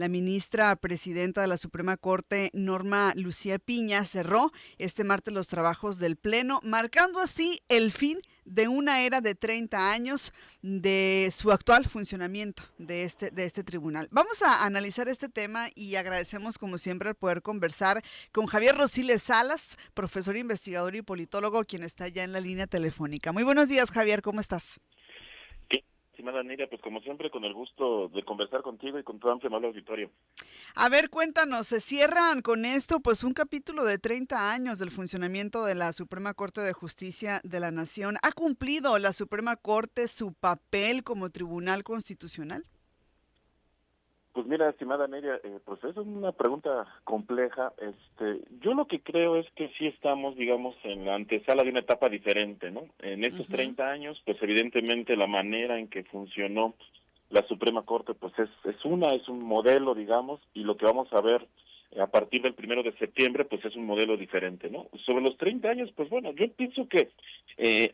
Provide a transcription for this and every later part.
La ministra presidenta de la Suprema Corte, Norma Lucía Piña, cerró este martes los trabajos del Pleno, marcando así el fin de una era de 30 años de su actual funcionamiento de este tribunal. Vamos a analizar este tema y agradecemos como siempre el poder conversar con Javier Rosiles Salas, profesor investigador y politólogo, quien está ya en la línea telefónica. Muy buenos días, Javier, ¿cómo estás? ¿Qué, estimada Nidia? Pues como siempre, con el gusto de conversar contigo y con tu amplio amable auditorio. A ver, cuéntanos, se cierran con esto pues un capítulo de 30 años del funcionamiento de la Suprema Corte de Justicia de la Nación. ¿Ha cumplido la Suprema Corte su papel como tribunal constitucional? Pues mira, estimada Nidia, pues es una pregunta compleja. Yo lo que creo es que sí estamos, digamos, en la antesala de una etapa diferente, ¿no? En estos Ujú, 30 años, pues evidentemente la manera en que funcionó la Suprema Corte, pues es un modelo, digamos, y lo que vamos a ver a partir del 1 de septiembre, pues es un modelo diferente, ¿no? Sobre los 30 años, pues bueno, yo pienso que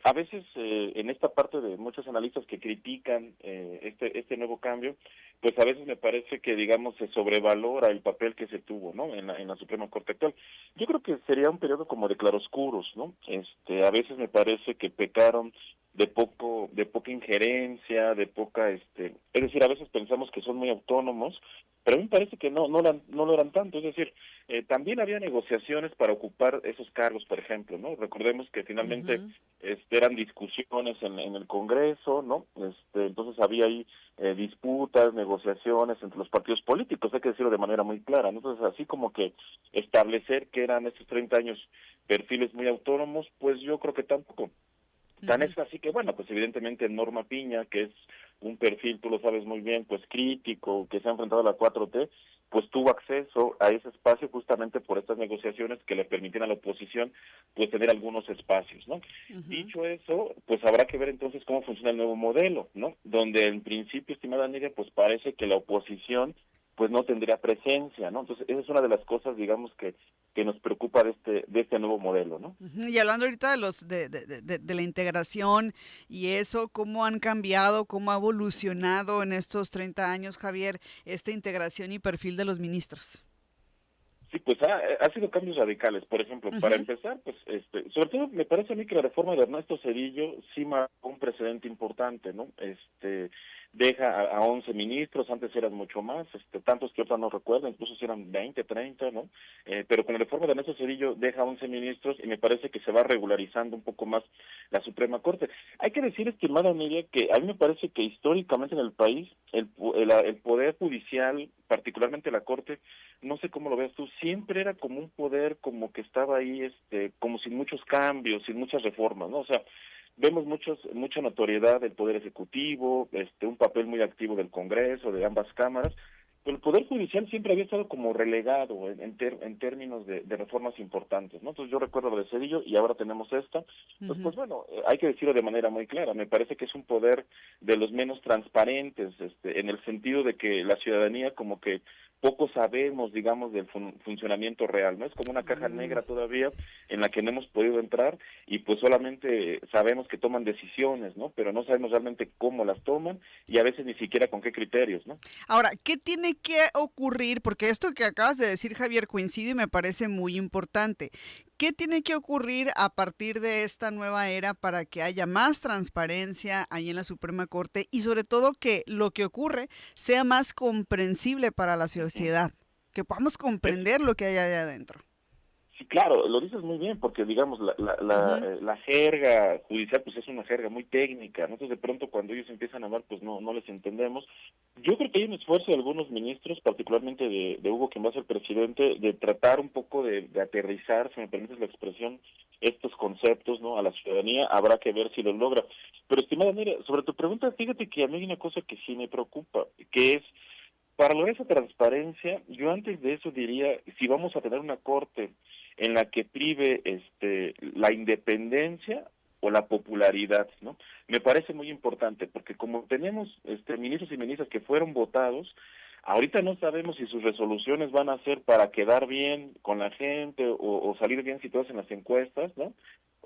a veces en esta parte de muchos analistas que critican este nuevo cambio, pues a veces me parece que, digamos, se sobrevalora el papel que se tuvo, ¿no? En la Suprema Corte actual. Yo creo que sería un periodo como de claroscuros, ¿no? A veces me parece que pecaron de poca injerencia, de poca, es decir, a veces pensamos que son muy autónomos, pero a mí me parece que no lo eran tanto. Es decir, también había negociaciones para ocupar esos cargos, por ejemplo, ¿no? Recordemos que finalmente ujú, eran discusiones en el Congreso, ¿no? Entonces había ahí disputas, negociaciones entre los partidos políticos, hay que decirlo de manera muy clara, ¿no? Entonces, así como que establecer que eran estos 30 años perfiles muy autónomos, pues yo creo que tampoco. Tan ujú. es así que, bueno, pues evidentemente Norma Piña, que es un perfil, tú lo sabes muy bien, pues crítico, que se ha enfrentado a la 4T, pues tuvo acceso a ese espacio justamente por estas negociaciones que le permitían a la oposición pues tener algunos espacios, ¿no? Ujú. Dicho eso, pues habrá que ver entonces cómo funciona el nuevo modelo, ¿no? Donde en principio, estimada Nidia, pues parece que la oposición pues no tendría presencia, ¿no? Entonces, esa es una de las cosas, digamos, que nos preocupa de este nuevo modelo, ¿no? Ujú. Y hablando ahorita de los de la integración y eso, ¿cómo han cambiado, cómo ha evolucionado en estos 30 años, Javier, esta integración y perfil de los ministros? Sí, pues ha sido cambios radicales. Por ejemplo, para Ujú, empezar, pues, sobre todo me parece a mí que la reforma de Ernesto Zedillo sí marcó un precedente importante, ¿no? Deja a 11 ministros, antes eran mucho más, tantos que otra no recuerdo, incluso si eran 20, 30, ¿no? Pero con la reforma de Ernesto Zedillo deja 11 ministros y me parece que se va regularizando un poco más la Suprema Corte. Hay que decir, estimada Emilia, que a mí me parece que históricamente en el país el Poder Judicial, particularmente la Corte, no sé cómo lo ves tú, siempre era como un poder como que estaba ahí, como sin muchos cambios, sin muchas reformas, ¿no? O sea, vemos mucha notoriedad del Poder Ejecutivo, un papel muy activo del Congreso, de ambas cámaras, pero el Poder Judicial siempre había estado como relegado en términos de reformas importantes, ¿no? Entonces yo recuerdo lo de Cedillo y ahora tenemos esta, pues ujú. bueno, hay que decirlo de manera muy clara, me parece que es un poder de los menos transparentes, en el sentido de que la ciudadanía como que poco sabemos, digamos, del funcionamiento real, ¿no? Es como una caja Mm. negra todavía en la que no hemos podido entrar y pues solamente sabemos que toman decisiones, ¿no? Pero no sabemos realmente cómo las toman y a veces ni siquiera con qué criterios, ¿no? Ahora, ¿qué tiene que ocurrir? Porque esto que acabas de decir, Javier, coincide y me parece muy importante. ¿Qué tiene que ocurrir a partir de esta nueva era para que haya más transparencia ahí en la Suprema Corte y sobre todo que lo que ocurre sea más comprensible para la Ujú. sociedad? Que podamos Es comprender lo que hay allá adentro. Sí, claro, lo dices muy bien, porque digamos, Ujú, la jerga judicial pues es una jerga muy técnica, ¿no? Entonces de pronto cuando ellos empiezan a hablar pues no les entendemos. Yo creo que hay un esfuerzo de algunos ministros, particularmente de Hugo, quien va a ser presidente, de tratar un poco de aterrizar, si me permites la expresión, estos conceptos, ¿no? A la ciudadanía, habrá que ver si lo logra. Pero estimada, mira, sobre tu pregunta, fíjate que a mí hay una cosa que sí me preocupa, que es, para lograr esa transparencia, yo antes de eso diría, si vamos a tener una corte en la que prive la independencia o la popularidad, ¿no? Me parece muy importante porque como tenemos ministros y ministras que fueron votados, ahorita no sabemos si sus resoluciones van a ser para quedar bien con la gente o salir bien situados en las encuestas, ¿no?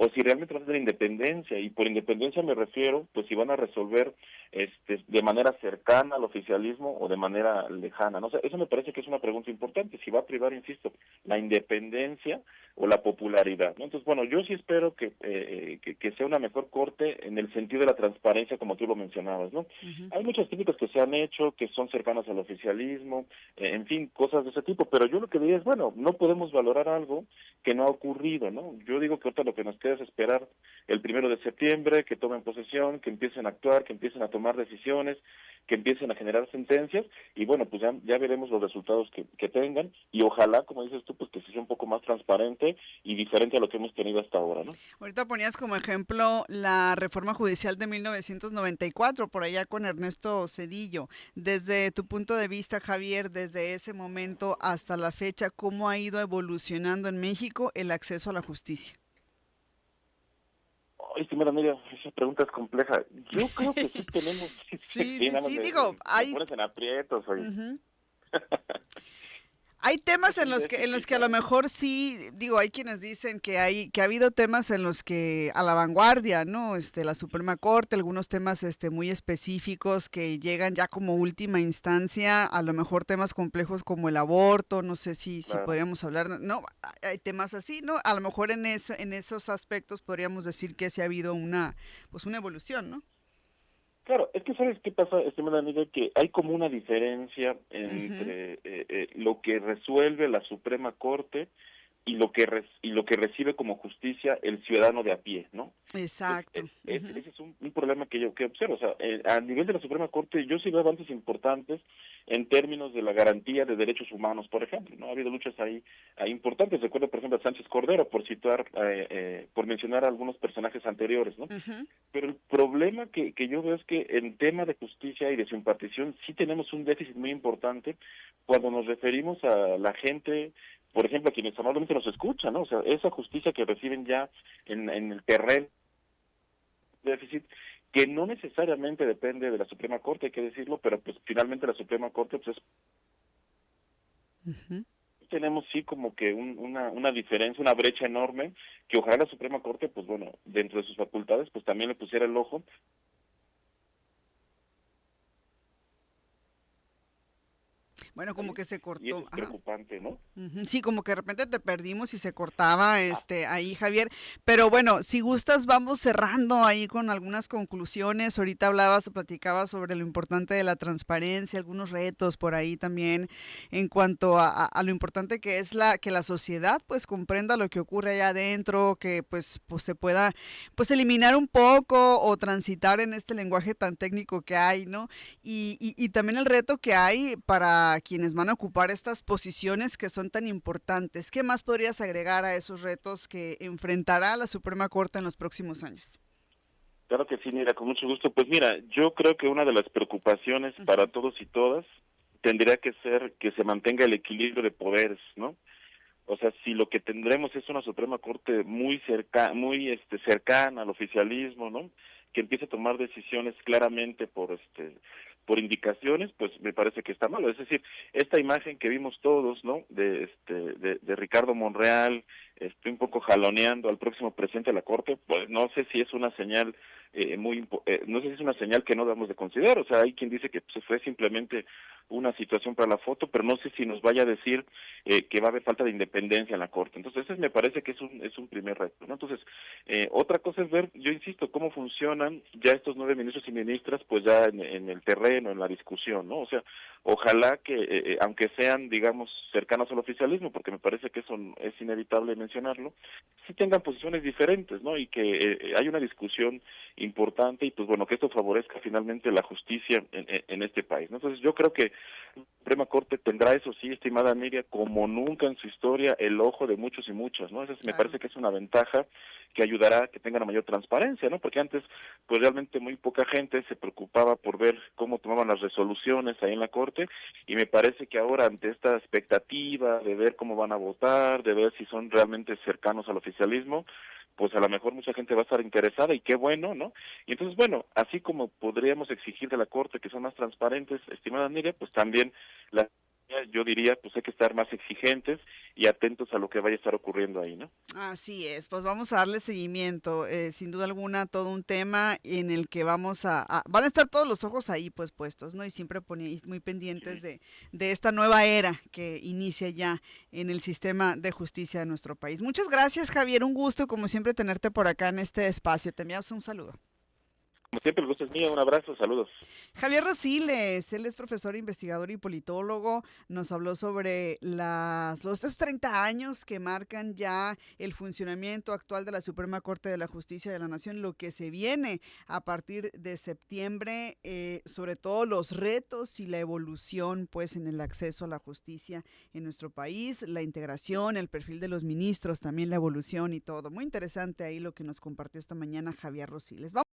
o si realmente van a tener independencia, y por independencia me refiero, pues si van a resolver de manera cercana al oficialismo o de manera lejana, ¿no? O sea, eso me parece que es una pregunta importante, si va a privar, insisto, la independencia o la popularidad, ¿no? Entonces, bueno, yo sí espero que sea una mejor corte en el sentido de la transparencia, como tú lo mencionabas, ¿no? Ujú. Hay muchas críticas que se han hecho, que son cercanas al oficialismo, en fin, cosas de ese tipo, pero yo lo que diría es, bueno, no podemos valorar algo que no ha ocurrido, ¿no? Yo digo que ahorita lo que nos queda es esperar el 1 de septiembre, que tomen posesión, que empiecen a actuar, que empiecen a tomar decisiones, que empiecen a generar sentencias, y bueno, pues ya veremos los resultados que tengan, y ojalá, como dices tú, pues que sea un poco más transparente y diferente a lo que hemos tenido hasta ahora, ¿no? Ahorita ponías como ejemplo la reforma judicial de 1994, por allá con Ernesto Zedillo. Desde tu punto de vista, Javier, desde ese momento hasta la fecha, ¿cómo ha ido evolucionando en México el acceso a la justicia? Ay, sí, mira, esa pregunta es compleja. Yo creo que sí tenemos, Sí, sí, sí, nada más sí, digo, me hay... pones en aprietos, oye. Ujú. Hay temas Es un en los que a déficit, lo ¿no? mejor sí, digo, hay quienes dicen que ha habido temas en los que a la vanguardia, ¿no? La Suprema Corte, algunos temas muy específicos que llegan ya como última instancia, a lo mejor temas complejos como el aborto, no sé si Claro. podríamos hablar, no, hay temas así, ¿no? A lo mejor en esos aspectos podríamos decir que sí ha habido pues una evolución, ¿no? Claro, es que ¿sabes qué pasa, estimada amiga? Que hay como una diferencia Ujú. entre lo que resuelve la Suprema Corte y y lo que recibe como justicia el ciudadano de a pie, ¿no? Entonces, Exacto. Ujú. ese es un problema que yo que observo. O sea, a nivel de la Suprema Corte, yo sí veo avances importantes en términos de la garantía de derechos humanos, por ejemplo, ¿no? Ha habido luchas ahí importantes. Recuerdo, por ejemplo, a Sánchez Cordero, por mencionar a algunos personajes anteriores, ¿no? Ujú. Pero el problema que yo veo es que en tema de justicia y de su impartición sí tenemos un déficit muy importante cuando nos referimos a la gente, por ejemplo, a quienes amablemente nos escuchan, ¿no? O sea, esa justicia que reciben ya en el terreno déficit, que no necesariamente depende de la Suprema Corte, hay que decirlo, pero pues finalmente la Suprema Corte pues Ujú. tenemos sí como que una diferencia, una brecha enorme, que ojalá la Suprema Corte, pues bueno, dentro de sus facultades, pues también le pusiera el ojo. Bueno, como que se Y eso cortó. es Ajá. preocupante, ¿no? Ujú, sí, como que de repente te perdimos y se cortaba ahí, Javier. Pero bueno, si gustas, vamos cerrando ahí con algunas conclusiones. Ahorita platicabas sobre lo importante de la transparencia, algunos retos por ahí también en cuanto a lo importante que es que la sociedad pues comprenda lo que ocurre allá adentro, que pues se pueda pues eliminar un poco o transitar en este lenguaje tan técnico que hay, ¿no? Y también el reto que hay para quienes van a ocupar estas posiciones que son tan importantes. ¿Qué más podrías agregar a esos retos que enfrentará la Suprema Corte en los próximos años? Claro que sí, mira, con mucho gusto. Pues mira, yo creo que una de las preocupaciones para Ujú. todos y todas tendría que ser que se mantenga el equilibrio de poderes, ¿no? O sea, si lo que tendremos es una Suprema Corte muy cercana al oficialismo, ¿no? Que empiece a tomar decisiones claramente por indicaciones, pues me parece que está malo. Es decir, esta imagen que vimos todos, ¿no? De Ricardo Monreal, un poco jaloneando al próximo presidente de la Corte, pues no sé si es una señal no sé si es una señal que no debemos de considerar. O sea, hay quien dice que pues, fue simplemente una situación para la foto, pero no sé si nos vaya a decir que va a haber falta de independencia en la Corte. Entonces, ese me parece que es un primer reto, ¿no? Entonces, otra cosa es ver, yo insisto, cómo funcionan ya estos 9 ministros y ministras, pues ya en el terreno, en la discusión, ¿no? O sea, ojalá que, aunque sean, digamos, cercanos al oficialismo, porque me parece que eso es inevitable mencionarlo, sí tengan posiciones diferentes, ¿no? Y que hay una discusión importante y, pues bueno, que esto favorezca finalmente la justicia en este país, ¿no? Entonces, yo creo que la Suprema Corte tendrá, eso sí, estimada Miriam, como nunca en su historia, el ojo de muchos y muchas, ¿no? Eso me Claro. parece que es una ventaja que ayudará a que tengan una mayor transparencia, ¿no? Porque antes, pues realmente muy poca gente se preocupaba por ver cómo tomaban las resoluciones ahí en la Corte, y me parece que ahora, ante esta expectativa de ver cómo van a votar, de ver si son realmente cercanos al oficialismo, pues a lo mejor mucha gente va a estar interesada, y qué bueno, ¿no? Y entonces, bueno, así como podríamos exigir de la Corte que son más transparentes, estimada Miriam, pues también la yo diría, pues hay que estar más exigentes y atentos a lo que vaya a estar ocurriendo ahí, ¿no? Así es, pues vamos a darle seguimiento, sin duda alguna, todo un tema en el que van a estar todos los ojos ahí pues puestos, ¿no? Y siempre muy pendientes Sí. de esta nueva era que inicia ya en el sistema de justicia de nuestro país. Muchas gracias, Javier, un gusto como siempre tenerte por acá en este espacio. Te enviamos un saludo. Como siempre, el gusto es mío. Un abrazo, saludos. Javier Rosiles, él es profesor, investigador y politólogo, nos habló sobre estos 30 años que marcan ya el funcionamiento actual de la Suprema Corte de la Justicia de la Nación, lo que se viene a partir de septiembre, sobre todo los retos y la evolución pues en el acceso a la justicia en nuestro país, la integración, el perfil de los ministros, también la evolución y todo. Muy interesante ahí lo que nos compartió esta mañana Javier Rosiles.